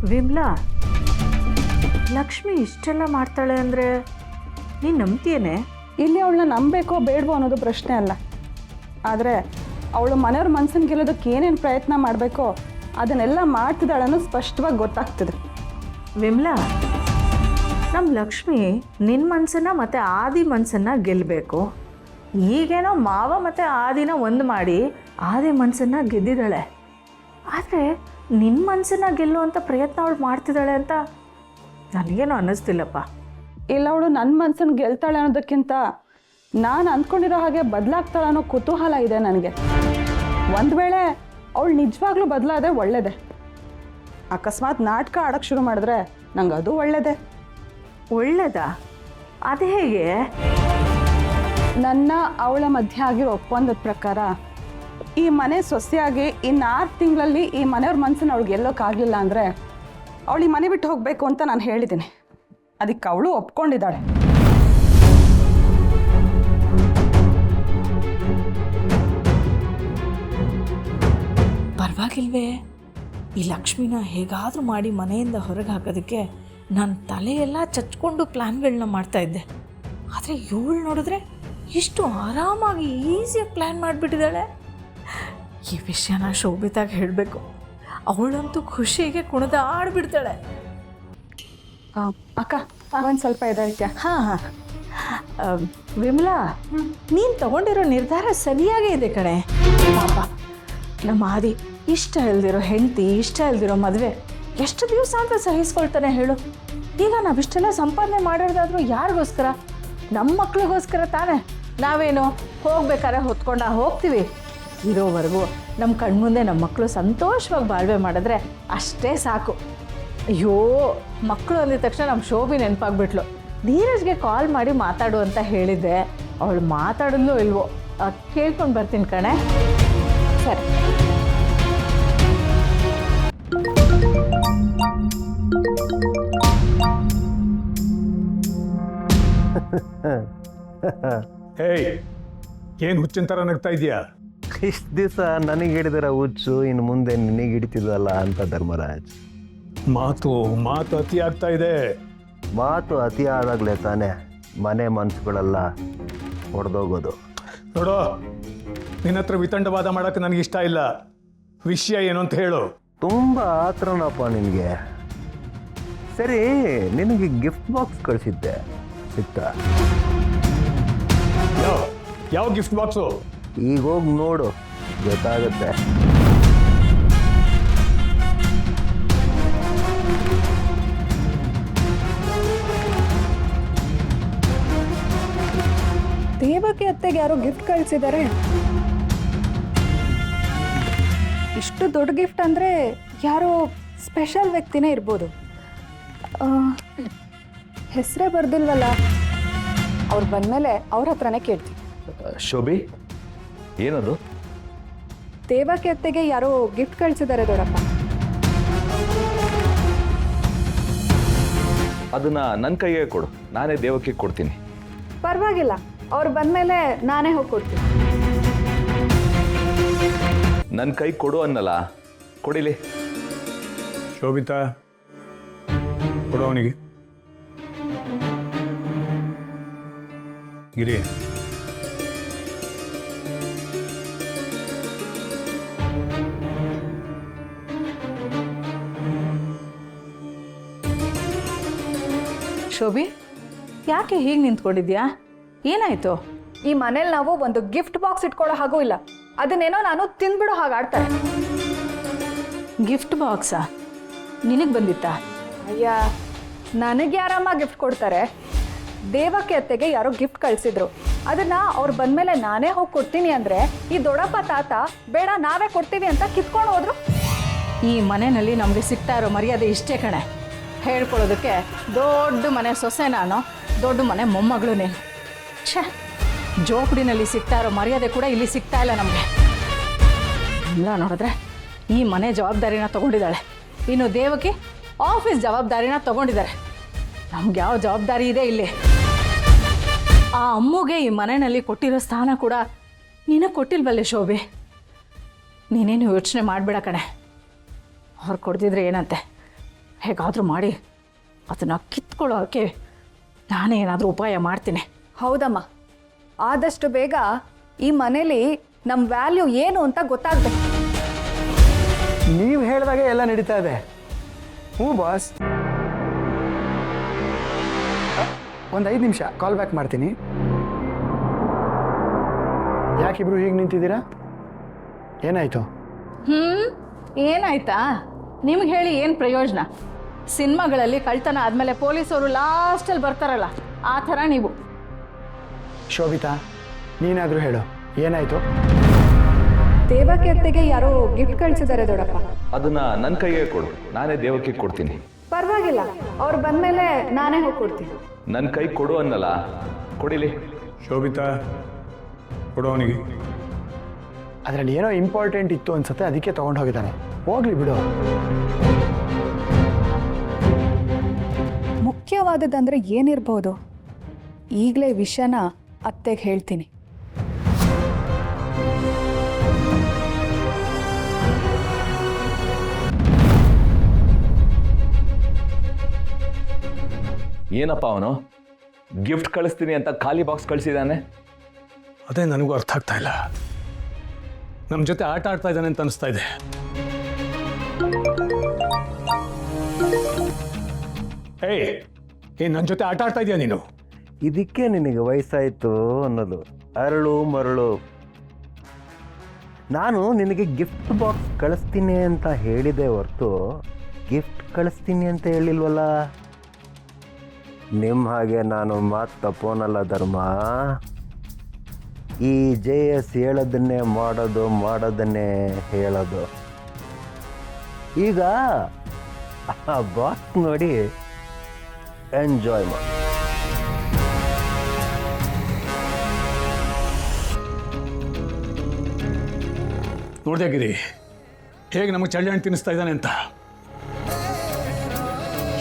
ವಿಮ್ಲಾ, ಲಕ್ಷ್ಮಿ ಇಷ್ಟೆಲ್ಲ ಮಾಡ್ತಾಳೆ ಅಂದರೆ ನೀನು ನಂಬ್ತೀಯೇನೆ? ಇಲ್ಲಿ ಅವಳನ್ನ ನಂಬಬೇಕೋ ಬೇಡವೋ ಅನ್ನೋದು ಪ್ರಶ್ನೆ ಅಲ್ಲ. ಆದರೆ ಅವಳು ಮನೆಯವ್ರ ಮನಸ್ಸನ್ನು ಗೆಲ್ಲೋದಕ್ಕೆ ಏನೇನು ಪ್ರಯತ್ನ ಮಾಡಬೇಕೋ ಅದನ್ನೆಲ್ಲ ಮಾಡ್ತಿದ್ದಾಳೆ ಅನ್ನೋದು ಸ್ಪಷ್ಟವಾಗಿ ಗೊತ್ತಾಗ್ತದೆ. ವಿಮ್ಲಾ, ನಮ್ಮ ಲಕ್ಷ್ಮಿ ನಿನ್ನ ಮನಸ್ಸನ್ನು ಮತ್ತು ಆದಿ ಮನಸ್ಸನ್ನು ಗೆಲ್ಲಬೇಕು. ಈಗೇನೋ ಮಾವ ಮತ್ತು ಆದಿನ ಒಂದು ಮಾಡಿ ಆದಿ ಮನಸ್ಸನ್ನು ಗೆದ್ದಿದ್ದಾಳೆ. ಆದರೆ ನಿನ್ನ ಮನಸ್ಸನ್ನು ಗೆಲ್ಲುವಂಥ ಪ್ರಯತ್ನ ಅವಳು ಮಾಡ್ತಿದ್ದಾಳೆ ಅಂತ ನನಗೇನೋ ಅನ್ನಿಸ್ತಿಲ್ಲಪ್ಪ. ಇಲ್ಲ, ಅವಳು ನನ್ನ ಮನಸ್ಸನ್ನು ಗೆಲ್ತಾಳೆ ಅನ್ನೋದಕ್ಕಿಂತ ನಾನು ಅಂದ್ಕೊಂಡಿರೋ ಹಾಗೆ ಬದಲಾಗ್ತಾಳೆ ಅನ್ನೋ ಕುತೂಹಲ ಇದೆ ನನಗೆ. ಒಂದು ವೇಳೆ ಅವಳು ನಿಜವಾಗ್ಲೂ ಬದಲಾದರೆ ಒಳ್ಳೆಯದೇ. ಅಕಸ್ಮಾತ್ ನಾಟಕ ಆಡೋಕ್ಕೆ ಶುರು ಮಾಡಿದ್ರೆ ನಂಗೆ ಅದು ಒಳ್ಳೆಯದೇ. ಒಳ್ಳೆಯದಾ? ಅದು ಹೇಗೆ? ನನ್ನ ಅವಳ ಮಧ್ಯೆ ಆಗಿರೋ ಒಪ್ಪಂದದ ಪ್ರಕಾರ ಈ ಮನೆ ಸೊಸೆಯಾಗಿ ಇನ್ನು 6 ತಿಂಗಳಲ್ಲಿ ಈ ಮನೆಯವ್ರ ಮನಸ್ಸನ್ನು ಅವಳಿಗೆ ಗೆಲ್ಲೋಕ್ಕಾಗಲಿಲ್ಲ ಅಂದರೆ ಅವಳು ಈ ಮನೆ ಬಿಟ್ಟು ಹೋಗಬೇಕು ಅಂತ ನಾನು ಹೇಳಿದ್ದೀನಿ. ಅದಕ್ಕೆ ಅವಳು ಒಪ್ಕೊಂಡಿದ್ದಾಳೆ. ಪರವಾಗಿಲ್ವೇ? ಈ ಲಕ್ಷ್ಮಿನ ಹೇಗಾದರೂ ಮಾಡಿ ಮನೆಯಿಂದ ಹೊರಗೆ ಹಾಕೋದಕ್ಕೆ ನಾನು ತಲೆಯೆಲ್ಲ ಚಚ್ಕೊಂಡು ಪ್ಲ್ಯಾನ್ಗಳನ್ನ ಮಾಡ್ತಾಯಿದ್ದೆ. ಆದರೆ ಇವಳು ನೋಡಿದ್ರೆ ಇಷ್ಟು ಆರಾಮಾಗಿ ಈಸಿಯಾಗಿ ಪ್ಲ್ಯಾನ್ ಮಾಡಿಬಿಟ್ಟಿದ್ದಾಳೆ. ಈ ವಿಷಯನ ಶೋಭಿತಾಗಿ ಹೇಳಬೇಕು. ಅವಳಂತೂ ಖುಷಿಗೆ ಕುಣಿದ ಆಡ್ಬಿಡ್ತಾಳೆ. ಅಕ್ಕ, ಒಂದು ಸ್ವಲ್ಪ ಇದೈತ್ಯಾ? ಹಾಂ, ವಿಮಲಾ, ನೀನು ತಗೊಂಡಿರೋ ನಿರ್ಧಾರ ಸರಿಯಾಗೇ ಇದೆ ಕಣೆ. ಪಾಪ ನಮ್ಮ ಆದಿ ಇಷ್ಟ ಇಲ್ದಿರೋ ಹೆಂಡತಿ, ಇಷ್ಟ ಇಲ್ದಿರೋ ಮದುವೆ ಎಷ್ಟು ದಿವಸ ಅಂತ ಸಹಿಸ್ಕೊಳ್ತಾನೆ ಹೇಳು? ಈಗ ನಾವಿಷ್ಟೆಲ್ಲ ಸಂಪಾದನೆ ಮಾಡಿರೋದಾದ್ರೂ ಯಾರಿಗೋಸ್ಕರ? ನಮ್ಮ ಮಕ್ಳಿಗೋಸ್ಕರ ತಾನೇ. ನಾವೇನು ಹೋಗ್ಬೇಕಾದ್ರೆ ಹೊತ್ಕೊಂಡು ಹೋಗ್ತೀವಿ. ಇರೋವರೆಗೂ ನಮ್ಮ ಕಣ್ಮುಂದೆ ನಮ್ಮ ಮಕ್ಕಳು ಸಂತೋಷವಾಗಿ ಬಾಳ್ವೆ ಮಾಡಿದ್ರೆ ಅಷ್ಟೇ ಸಾಕು. ಅಯ್ಯೋ, ಮಕ್ಕಳು ಅಂದಿದ ತಕ್ಷಣ ನಮ್ಮ ಶೋಭಿ ನೆನಪಾಗ್ಬಿಟ್ಲು. ಧೀರಜ್ಗೆ ಕಾಲ್ ಮಾಡಿ ಮಾತಾಡು ಅಂತ ಹೇಳಿದ್ದೆ. ಅವಳು ಮಾತಾಡಿದ್ಲೋ ಇಲ್ವೋ ಕೇಳ್ಕೊಂಡು ಬರ್ತೀನಿ ಕಣೆ. ಸರಿ. ಹೇಯ್, ಏನು ಹುಚ್ಚಿನ ಥರ ನಗ್ತಾ ಇದೆಯಾ? ಇಷ್ಟು ದಿವಸ ನನಗೆ ಹಿಡಿದಿರೋ ಹುಚ್ಚು ಇನ್ನು ಮುಂದೆ ನಿನಗೆ ಹಿಡಿತಿದ್ವಲ್ಲ ಅಂತ ಧರ್ಮರಾಜ್. ಮಾತು ಅತಿ ಆಗ್ತಾ ಇದೆ. ಮಾತು ಅತಿ ಆದಾಗಲೇ ತಾನೇ ಮನೆ ಮನಸ್ಸುಗಳೆಲ್ಲ ಹೊಡೆದೋಗೋದು. ನೋಡೋ, ನಿನ್ನ ಹತ್ರ ವಿತಂಡವಾದ ಮಾಡೋಕ್ಕೆ ನನಗೆ ಇಷ್ಟ ಇಲ್ಲ. ವಿಷಯ ಏನು ಅಂತ ಹೇಳು. ತುಂಬ ಆತ್ರನಪ್ಪ ನಿನಗೆ. ಸರಿ, ನಿನಗೆ ಗಿಫ್ಟ್ ಬಾಕ್ಸ್ ಕಳಿಸಿದ್ದೆ, ಸಿಕ್ತಾ? ಯಾವ ಗಿಫ್ಟ್ ಬಾಕ್ಸು? ಈಗ ಹೋಗಿ ನೋಡು, ಗೊತ್ತಾಗುತ್ತೆ. ದೇವಕಿ ಅತ್ತೆಗೆ ಯಾರೋ ಗಿಫ್ಟ್ ಕಳಿಸಿದ್ದಾರೆ. ಇಷ್ಟು ದೊಡ್ಡ ಗಿಫ್ಟ್ ಅಂದರೆ ಯಾರೋ ಸ್ಪೆಷಲ್ ವ್ಯಕ್ತಿನೇ ಇರ್ಬೋದು. ಹೆಸರೇ ಬರ್ದಿಲ್ವಲ್ಲ. ಅವ್ರು ಬಂದಮೇಲೆ ಅವ್ರ ಹತ್ರನೇ ಕೇಳ್ತೀವಿ. ಶೋಭಿ, ಏನದು? ದೇವಕಿ ಅತ್ತೆಗೆ ಯಾರೋ ಗಿಫ್ಟ್ ಕಳಿಸಿದ್ದಾರೆ ದೊಡ್ಡಪ್ಪ. ಅದನ್ನ ನನ್ನ ಕೈಗೆ ಕೊಡು, ನಾನೇ ದೇವಕ್ಕೆ ಕೊಡ್ತೀನಿ. ಪರವಾಗಿಲ್ಲ, ಅವ್ರು ಬಂದಮೇಲೆ ನಾನೇ ಹೋಗಿ ಕೊಡ್ತೀನಿ. ನನ್ನ ಕೈ ಕೊಡು ಅನ್ನಲ್ಲ, ಕೊಡಿಲಿ. ಶೋಭಿತಾ, ಕೊಡು ಅವನಿಗೆ. ಗಿರಿ, ಶೋಭಿ, ಯಾಕೆ ಹೀಗೆ ನಿಂತ್ಕೊಂಡಿದ್ಯಾ? ಏನಾಯಿತು? ಈ ಮನೇಲಿ ನಾವು ಒಂದು ಗಿಫ್ಟ್ ಬಾಕ್ಸ್ ಇಟ್ಕೊಳ್ಳೋ ಹಾಗೂ ಇಲ್ಲ. ಅದನ್ನೇನೋ ನಾನು ತಿಂದ್ಬಿಡೋ ಹಾಗೆ ಆಡ್ತಾರೆ. ಗಿಫ್ಟ್ ಬಾಕ್ಸಾ? ನಿನಗೆ ಬಂದಿತ್ತಾ? ಅಯ್ಯ, ನನಗೆ ಯಾರಮ್ಮ ಗಿಫ್ಟ್ ಕೊಡ್ತಾರೆ? ದೇವಕಿ ಅತ್ತೆಗೆ ಯಾರೋ ಗಿಫ್ಟ್ ಕಳಿಸಿದ್ರು. ಅದನ್ನ ಅವ್ರು ಬಂದಮೇಲೆ ನಾನೇ ಹೋಗಿ ಕೊಡ್ತೀನಿ ಅಂದರೆ ಈ ದೊಡ್ಡಪ್ಪ ತಾತ ಬೇಡ ನಾವೇ ಕೊಡ್ತೀವಿ ಅಂತ ಕಿತ್ಕೊಂಡು ಹೋದ್ರು. ಈ ಮನೆಯಲ್ಲಿ ನಮಗೆ ಸಿಗ್ತಾ ಇರೋ ಮರ್ಯಾದೆ ಇಷ್ಟೇ ಕಣೆ. ಹೇಳ್ಕೊಳ್ಳೋದಕ್ಕೆ ದೊಡ್ಡ ಮನೆ ಸೊಸೆ ನಾನು, ದೊಡ್ಡ ಮನೆ ಮೊಮ್ಮಗಳು ನೀನು. ಛೇ, ಜೋಪಡಿನಲ್ಲಿ ಸಿಗ್ತಾ ಇರೋ ಮರ್ಯಾದೆ ಕೂಡ ಇಲ್ಲಿ ಸಿಗ್ತಾ ಇಲ್ಲ ನಮಗೆ. ಇಲ್ಲ ನೋಡಿದ್ರೆ ಈ ಮನೆ ಜವಾಬ್ದಾರಿನ ತೊಗೊಂಡಿದ್ದಾಳೆ. ಇನ್ನು ದೇವಕಿ ಆಫೀಸ್ ಜವಾಬ್ದಾರಿನ ತೊಗೊಂಡಿದ್ದಾರೆ. ನಮ್ಗೆ ಯಾವ ಜವಾಬ್ದಾರಿ ಇದೆ ಇಲ್ಲಿ? ಆ ಅಮ್ಮಗೆ ಈ ಮನೆಯಲ್ಲಿ ಕೊಟ್ಟಿರೋ ಸ್ಥಾನ ಕೂಡ ನಿನಗೆ ಕೊಟ್ಟಿಲ್ವಲ್ಲೇ ಶೋಭೆ? ನೀನೇನು ಯೋಚನೆ ಮಾಡಬೇಡ ಕಣೆ. ಅವ್ರು ಕೊಡ್ತಿದ್ರೆ ಏನಂತೆ ಹೇಗಾದರೂ ಮಾಡಿ ಅದನ್ನು ಕಿತ್ಕೊಳ್ಳೋಕ್ಕೆ ನಾನೇ ಏನಾದರೂ ಉಪಾಯ ಮಾಡ್ತೀನಿ. ಹೌದಮ್ಮ, ಆದಷ್ಟು ಬೇಗ ಈ ಮನೇಲಿ ನಮ್ಮ ವ್ಯಾಲ್ಯೂ ಏನು ಅಂತ ಗೊತ್ತಾಗಬೇಕು. ನೀವು ಹೇಳಿದಾಗೆ ಎಲ್ಲ ನಡೀತಾ ಇದೆ. ಹ್ಞೂ ಬಾಸ್, ಒಂದು 5 ನಿಮಿಷ ಕಾಲ್ ಬ್ಯಾಕ್ ಮಾಡ್ತೀನಿ. ಯಾಕಿಬ್ರು ಹೀಗೆ ನಿಂತಿದ್ದೀರಾ? ಏನಾಯಿತು? ಏನಾಯ್ತಾ? ನಿಮ್ಗೆ ಹೇಳಿ ಏನು ಪ್ರಯೋಜನ? ಸಿನಿಮಾಗಳಲ್ಲಿ ಕಳ್ತನ ಆದಮೇಲೆ ಪೊಲೀಸವರು ಲಾಸ್ಟಲ್ಲಿ ಬರ್ತಾರಲ್ಲ, ಆ ಥರ ನೀವು. ಶೋಭಿತಾ, ನೀನಾದರೂ ಹೇಳು, ಏನಾಯಿತು? ದೇವಕ್ಕೆ ಅತ್ತೆಗೆ ಯಾರೋ ಗಿಫ್ಟ್ ಕಳಿಸಿದ್ದಾರೆ ದೊಡ್ಡಪ್ಪ. ಅದನ್ನ ನನ್ನ ಕೈಗೆ ಕೊಡು, ನಾನೇ ದೇವಕ್ಕೆ ಕೊಡ್ತೀನಿ. ಪರವಾಗಿಲ್ಲ, ಅವ್ರು ಬಂದಮೇಲೆ ನಾನೇ ಹೋಗಿ ಕೊಡ್ತೀನಿ. ನನ್ನ ಕೈ ಕೊಡು ಅನ್ನಲ್ಲ, ಕೊಡಿಲಿ. ಶೋಭಿತಾ, ಕೊಡು ಅವನಿಗೆ. ಅದರಲ್ಲಿ ಏನೋ ಇಂಪಾರ್ಟೆಂಟ್ ಇತ್ತು ಅನ್ಸುತ್ತೆ, ಅದಕ್ಕೆ ತೊಗೊಂಡು ಹೋಗಿದ್ದಾನೆ. ಹೋಗ್ಲಿ ಬಿಡು. ಮುಖ್ಯವಾದದಂದ್ರೆ ಏನಿರ್ಬೋದು? ಈಗಲೇ ವಿಷಯನ ಅತ್ತೆಗೆ ಹೇಳ್ತೀನಿ. ಏನಪ್ಪ ಅವನು ಗಿಫ್ಟ್ ಕಳಿಸ್ತೀನಿ ಅಂತ ಖಾಲಿ ಬಾಕ್ಸ್ ಕಳಿಸಿದ್ದಾನೆ? ಅದೇ ನನಗೂ ಅರ್ಥ ಆಗ್ತಾ ಇಲ್ಲ. ನಮ್ಮ ಜೊತೆ ಆಟ ಆಡ್ತಾ ಇದ್ದಾನೆ ಅಂತ ಅನಿಸ್ತಾ ಇದೆ. ನನ್ನ ಜೊತೆ ಆಟ ಆಡ್ತಾ ಇದೆಯಾ ನೀನು? ಇದಕ್ಕೆ ನಿನಗೆ ವಯಸ್ಸಾಯಿತು ಅನ್ನೋದು. ಅರಳು ಮರಳು. ನಾನು ನಿನಗೆ ಗಿಫ್ಟ್ ಬಾಕ್ಸ್ ಕಳಿಸ್ತೀನಿ ಅಂತ ಹೇಳಿದೆ ಹೊರತು ಗಿಫ್ಟ್ ಕಳಿಸ್ತೀನಿ ಅಂತ ಹೇಳಿಲ್ವಲ್ಲ. ನಿಮ್ಮ ಹಾಗೆ ನಾನು ಮಾತು ತಪ್ಪೋನಲ್ಲ ಧರ್ಮ. ಈ JS ಹೇಳೋದನ್ನೇ ಮಾಡೋದನ್ನೇ ಹೇಳೋದು. ಈಗ ಆ ಬಾಕ್ಸ್ ನೋಡಿ ಎಂಜಾಯ್ ಮಾಡಿ. ನೋಡ್ದೆ ಗಿರಿ, ಹೇಗೆ ನಮಗೆ ಚಳ್ಳೆಹಣ್ಣು ತಿನ್ನಿಸ್ತಾ ಇದ್ದಾನೆ ಅಂತ.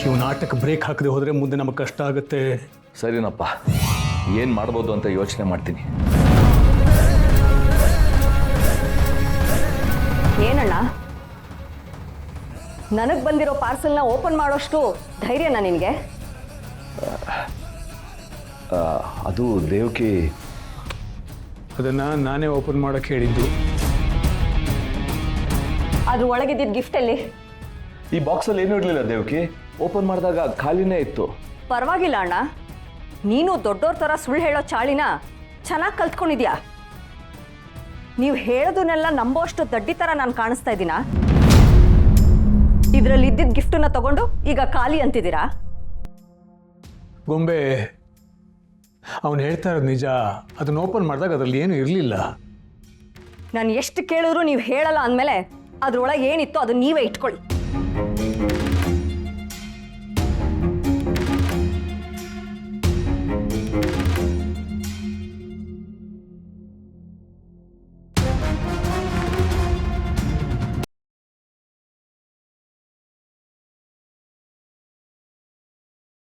ಇವು ನಾಟಕ ಬ್ರೇಕ್ ಹಾಕದೆ ಹೋದರೆ ಮುಂದೆ ನಮಗೆ ಕಷ್ಟ ಆಗುತ್ತೆ. ಸರಿನಪ್ಪ, ಏನು ಮಾಡ್ಬೋದು ಅಂತ ಯೋಚನೆ ಮಾಡ್ತೀನಿ. ಏನಣ್ಣ, ನನಗೆ ಬಂದಿರೋ ಪಾರ್ಸಲ್ನ ಓಪನ್ ಮಾಡೋಷ್ಟು ಧೈರ್ಯನಾ ನಿನಗೆ? ಅದು ದೇವಕಿ, ಅದನ್ನು ನಾನೇ ಓಪನ್ ಮಾಡೋಕ್ಕೆ ಹೇಳಿದ್ದು. ಅದ್ರ ಒಳಗಿದ್ದಿದ್ದ ಗಿಫ್ಟಲ್ಲಿ? ಈ ಬಾಕ್ಸಲ್ಲಿ ಏನೂ ಇರಲಿಲ್ಲ ದೇವಕಿ. ಓಪನ್ ಮಾಡಿದಾಗ ಖಾಲಿನೇ ಇತ್ತು. ಪರವಾಗಿಲ್ಲ ಅಣ್ಣ, ನೀನು ದೊಡ್ಡೋರ್ ಥರ ಸುಳ್ಳು ಹೇಳೋ ಚಾಳಿನ ಚೆನ್ನಾಗಿ ಕಲ್ತ್ಕೊಂಡಿದ್ಯಾ. ನೀವು ಹೇಳೋದನ್ನೆಲ್ಲ ನಂಬೋಷ್ಟು ದಡ್ಡಿ ಥರ ನಾನು ಕಾಣಿಸ್ತಾ ಇದ್ದೀನಾ? ಇದರಲ್ಲಿ ಇದ್ದಿದ್ದ ಗಿಫ್ಟನ್ನ ತಗೊಂಡು ಈಗ ಖಾಲಿ ಅಂತಿದ್ದೀರಾ? ಗೊಂಬೆ, ಅವನು ಹೇಳ್ತಾ ಇರೋದು ನಿಜ. ಅದನ್ನು ಓಪನ್ ಮಾಡಿದಾಗ ಅದರಲ್ಲಿ ಏನೂ ಇರಲಿಲ್ಲ. ನಾನು ಎಷ್ಟು ಕೇಳಿದ್ರು ನೀವು ಹೇಳಲ್ಲ ಅಂದಮೇಲೆ ಅದ್ರೊಳಗೆ ಏನಿತ್ತು ಅದನ್ನ ನೀವೇ ಇಟ್ಕೊಳ್ಳಿ.